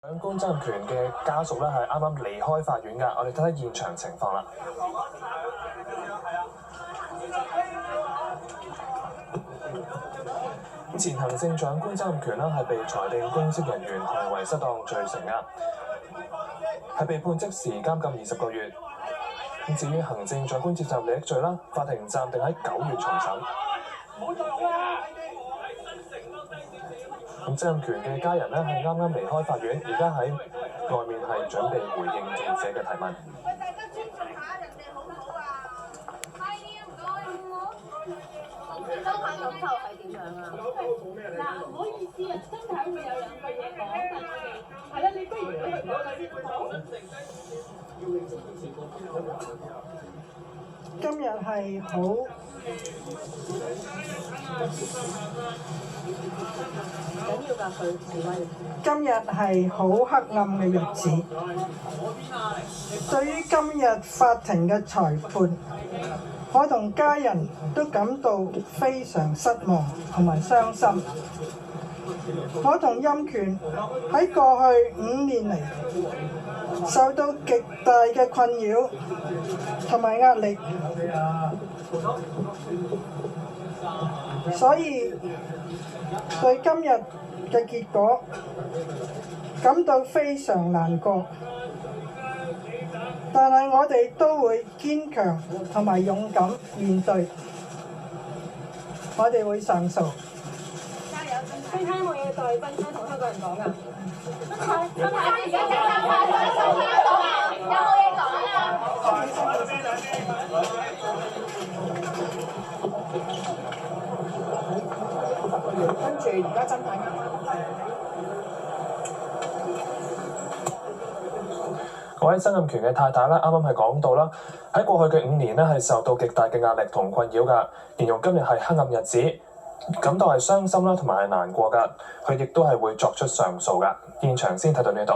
長官曾蔭權嘅家屬咧係啱啱離開法院㗎，我哋睇睇現場情況啦。前行政長官曾蔭權啦係被裁定公職人員行為失當罪成㗎，係被判即時監禁20個月。至於行政長官接受利益罪啦，法庭暫定喺9月重審。曾蔭權嘅家人咧係啱啱離開法院，而家喺外面係準備回應記者嘅提問。喂，大家尊重下人哋好唔好啊？係啊，唔該，唔好。身體感受係點樣啊？嗱，唔好意思啊，身體會有兩句嘢講，但係啦，你不如你去講啦先好。今日係好今日係好黑暗嘅日子。對於今日法庭嘅裁判，我同家人都感到非常失望同埋傷心。我同蔭權喺過去5年嚟受到極大嘅困擾同埋壓力，所以對今日嘅結果感到非常難過。但係我哋都會堅強同埋勇敢面對，我哋會上訴。加油！身體冇嘢對分開同香港人講㗎。身體而家有冇嘢講啊？跟住而家真係各位曾蔭權嘅太太咧，啱啱係講到啦，喺過去嘅5年咧係受到極大嘅壓力同困擾㗎，形容今日係黑暗日子，感到係傷心啦，同埋係難過㗎。佢亦都係會作出上訴㗎。現場先睇到呢度。